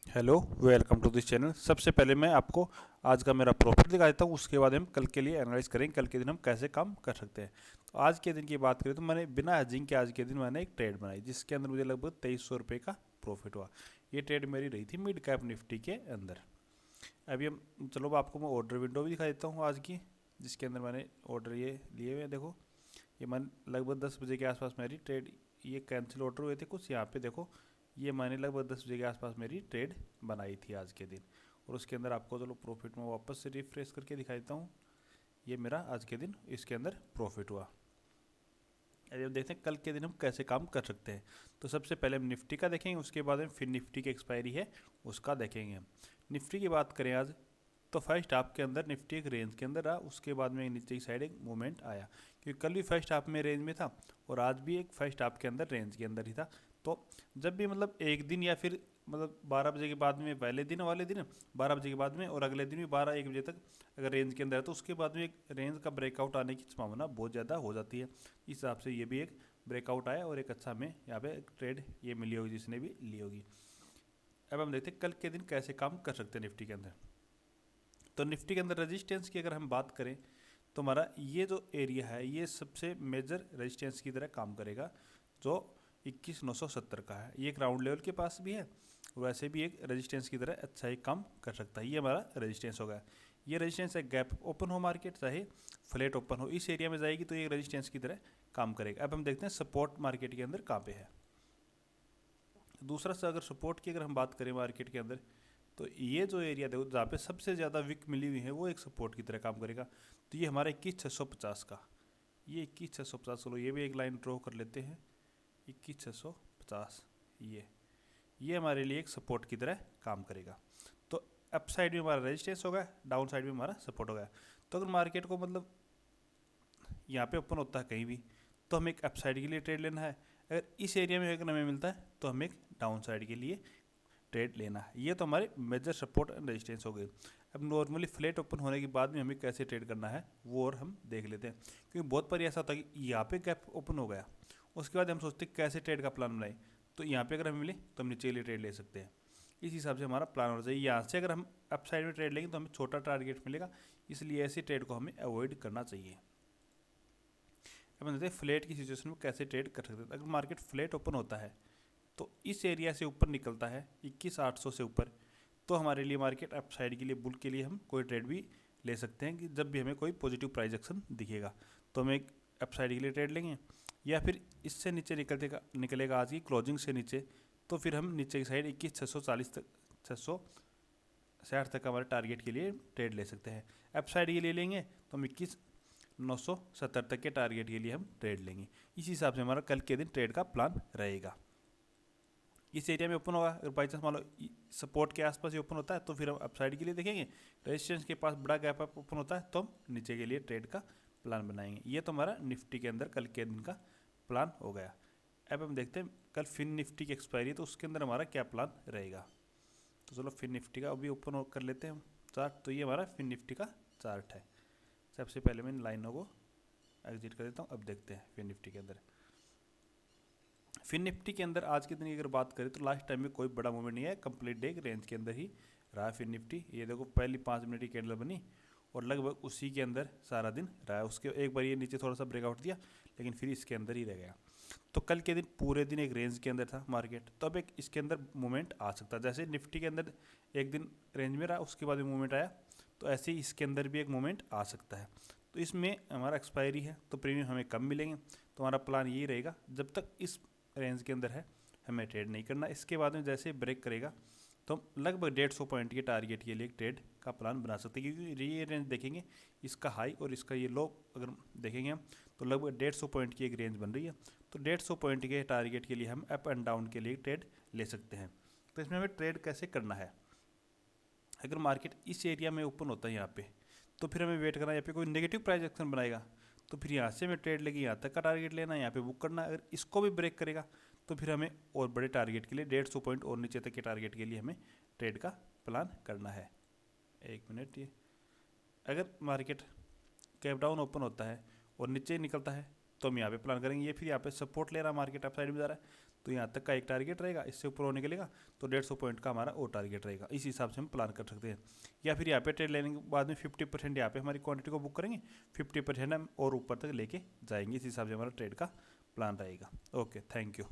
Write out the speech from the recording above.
Hello, welcome to this channel. सबसे पहले मैं आपको आज का मेरा प्रॉफिट दिखा देता हूँ, उसके बाद हम कल के लिए एनालाइज करेंगे कल के दिन हम कैसे काम कर सकते हैं। तो आज के दिन की बात करें तो मैंने बिना हेजिंग के आज के दिन मैंने एक ट्रेड बनाई जिसके अंदर मुझे लगभग 2300 रुपये का प्रॉफिट हुआ। ये ट्रेड मेरी रही थी मिड कैप निफ्टी के अंदर। अभी हम चलो आपको मैं ऑर्डर विंडो भी दिखा देता हूँ आज की, जिसके अंदर मैंने ऑर्डर ये लिए हुए हैं। देखो, ये मैंने लगभग 10 बजे के आसपास मेरी ट्रेड, ये कैंसिल ऑर्डर हुए थे कुछ, यहाँ पे देखो ये मैंने लगभग 10 बजे के आसपास मेरी ट्रेड बनाई थी आज के दिन। और उसके अंदर आपको चलो प्रॉफिट में वापस से रिफ्रेश करके दिखा देता हूँ। ये मेरा आज के दिन इसके अंदर प्रॉफिट हुआ। अरे अब देखते हैं कल के दिन हम कैसे काम कर सकते हैं। तो सबसे पहले हम निफ्टी का देखेंगे, उसके बाद हम फिर निफ्टी की एक्सपायरी है उसका देखेंगे हम। निफ्टी की बात करें आज, तो फर्स्ट हाफ के अंदर निफ्टी एक रेंज के अंदर रहा, उसके बाद में नीचे की साइड एक मूवमेंट आया, क्योंकि कल भी फर्स्ट हाफ में रेंज में था और आज भी एक फर्स्ट हाफ के अंदर रेंज के अंदर ही था। तो जब भी मतलब एक दिन या फिर मतलब 12 बजे के बाद में पहले दिन वाले दिन 12 बजे के बाद में और अगले दिन भी 12-1 बजे तक अगर रेंज के अंदर है तो उसके बाद में एक रेंज का ब्रेकआउट आने की संभावना बहुत ज़्यादा हो जाती है। इस हिसाब से ये भी एक ब्रेकआउट आया और एक अच्छा हमें यहाँ पे एक ट्रेड ये मिली होगी जिसने भी ली होगी। अब हम देखते हैं कल के दिन कैसे काम कर सकते हैं निफ्टी के अंदर। तो निफ्टी के अंदर रेजिस्टेंस की अगर हम बात करें तो हमारा ये जो एरिया है ये सबसे मेजर रेजिस्टेंस की तरह काम करेगा, जो 21,970 का है। ये एक राउंड लेवल के पास भी है, वैसे भी एक रेजिस्टेंस की तरह अच्छा ही काम कर सकता है। ये हमारा रेजिस्टेंस होगा। ये रेजिस्टेंस एक गैप ओपन हो मार्केट चाहे फ्लैट ओपन हो, इस एरिया में जाएगी तो ये रेजिस्टेंस की तरह काम करेगा। अब हम देखते हैं सपोर्ट मार्केट के अंदर कहाँ पे है। दूसरा से अगर सपोर्ट की अगर हम बात करें मार्केट के अंदर, तो ये जो एरिया देखो जहाँ पे सबसे ज़्यादा विक मिली हुई है वो एक सपोर्ट की तरह काम करेगा। तो ये हमारा 21,650 का, ये 21,650, चलो ये भी एक लाइन ड्रॉ कर लेते हैं। 21,650 ये हमारे लिए एक सपोर्ट की तरह काम करेगा। तो अप साइड में हमारा रेजिस्टेंस होगा, डाउन साइड में हमारा सपोर्ट होगा। तो अगर मार्केट को मतलब यहाँ पे ओपन होता है कहीं भी तो हमें एक अप साइड के लिए ट्रेड लेना है, अगर इस एरिया में अगर हमें मिलता है तो हमें एक डाउन साइड के लिए ट्रेड लेना है। ये तो हमारे मेजर सपोर्ट एंड रेजिस्टेंस हो गए। अब नॉर्मली फ्लैट ओपन होने के बाद में हमें कैसे ट्रेड करना है वो और हम देख लेते हैं, क्योंकि बहुत बार ऐसा होता है कि यहाँ पे गैप ओपन हो गया, उसके बाद हम सोचते हैं कैसे ट्रेड का प्लान बनाए। तो यहाँ पे अगर हमें मिले तो हम नीचे लिए ट्रेड ले सकते हैं। इस हिसाब से हमारा प्लान होना चाहिए। यहाँ से अगर हम अप साइड में ट्रेड लेंगे तो हमें छोटा टारगेट मिलेगा, इसलिए ऐसी ट्रेड को हमें अवॉइड करना चाहिए। अब हम देखते हैं फ्लैट की सिचुएशन में कैसे ट्रेड कर सकते हैं। अगर मार्केट फ्लैट ओपन होता है तो इस एरिया से ऊपर निकलता है 21,800 से ऊपर, तो हमारे लिए मार्केट अप साइड के लिए बुल के लिए हम कोई ट्रेड भी ले सकते हैं कि जब भी हमें कोई पॉजिटिव प्राइस एक्शन दिखेगा तो हम एक अप साइड के लिए ट्रेड लेंगे। या फिर इससे नीचे निकलेगा आज की क्लोजिंग से नीचे, तो फिर हम नीचे की साइड 21,640 तक 660 तक हमारे टारगेट के लिए ट्रेड ले सकते हैं। अप साइड के लिए लेंगे तो हम 21,970 तक के टारगेट के लिए हम ट्रेड लेंगे। इसी हिसाब से हमारा कल के दिन ट्रेड का प्लान रहेगा। इस एरिया में ओपन होगा, अगर बाई चांस मान लो सपोर्ट के आसपास ही ओपन होता है तो फिर हम अपसाइड के लिए देखेंगे। रेजिस्टेंस के पास बड़ा गैप अप ओपन होता है तो हम नीचे के लिए ट्रेड का प्लान बनाएंगे। ये तो हमारा निफ्टी के अंदर कल के दिन का प्लान हो गया। अब हम देखते हैं कल फिन निफ्टी की एक्सपायरी है तो उसके अंदर हमारा क्या प्लान रहेगा। तो चलो फिन निफ्टी का अभी ओपन कर लेते हैं हम चार्ट। तो ये हमारा फिन निफ्टी का चार्ट है। सबसे पहले मैं इन लाइनों को एग्जिट कर देता हूँ। अब देखते हैं फिन निफ्टी के अंदर। फिन निफ्टी के अंदर आज के दिन की अगर बात करें तो लास्ट टाइम में कोई बड़ा मूवमेंट नहीं है, कंप्लीट डे रेंज के अंदर ही रहा फिन निफ्टी। ये देखो पहली 5 मिनट की कैंडल बनी और लगभग उसी के अंदर सारा दिन रहा है। उसके एक बार ये नीचे थोड़ा सा ब्रेकआउट दिया लेकिन फिर इसके अंदर ही रह गया। तो कल के दिन पूरे दिन एक रेंज के अंदर था मार्केट, तो अब एक इसके अंदर मूवमेंट आ सकता है। जैसे निफ्टी के अंदर एक दिन रेंज में रहा उसके बाद में मूवमेंट आया, तो ऐसे ही इसके अंदर भी एक मूवमेंट आ सकता है। तो इसमें हमारा एक्सपायरी है तो प्रीमियम हमें कम मिलेंगे। तो हमारा प्लान यही रहेगा जब तक इस रेंज के अंदर है हमें ट्रेड नहीं करना। इसके बाद में जैसे ब्रेक करेगा तो हम लगभग 150 पॉइंट के टारगेट के लिए एक ट्रेड का प्लान बना सकते हैं, क्योंकि ये रेंज देखेंगे इसका हाई और इसका ये लो अगर देखेंगे हम तो लगभग 150 पॉइंट की एक रेंज बन रही है। तो 150 पॉइंट के टारगेट के लिए हम अप एंड डाउन के लिए ट्रेड ले सकते हैं। तो इसमें हमें ट्रेड कैसे करना है, अगर मार्केट इस एरिया में ओपन होता है यहाँ पे तो फिर हमें वेट करना है। यहाँ पे कोई नेगेटिव प्राइस एक्शन बनाएगा तो फिर यहाँ से हमें ट्रेड लेके यहाँ तक का टारगेट लेना है, यहाँ पे बुक करना है। अगर इसको भी ब्रेक करेगा तो फिर हमें और बड़े टारगेट के लिए 150 पॉइंट और नीचे तक के टारगेट के लिए हमें ट्रेड का प्लान करना है। एक मिनट, ये अगर मार्केट कैप डाउन ओपन होता है और नीचे निकलता है तो हम यहाँ पे प्लान करेंगे। ये फिर यहाँ पे सपोर्ट ले रहा है, मार्केट अप साइड में जा रहा है तो यहाँ तक का एक टारगेट रहेगा, इससे ऊपर होने के लिए तो 150 पॉइंट का हमारा और टारगेट रहेगा। इस हिसाब से हम प्लान कर सकते हैं। या फिर यहाँ पे ट्रेड लेने के बाद में 50% यहाँ पे हमारी क्वांटिटी को बुक करेंगे, 50% हम और ऊपर तक लेके जाएंगे। इस हिसाब से हमारा ट्रेड का प्लान रहेगा। Okay, thank you.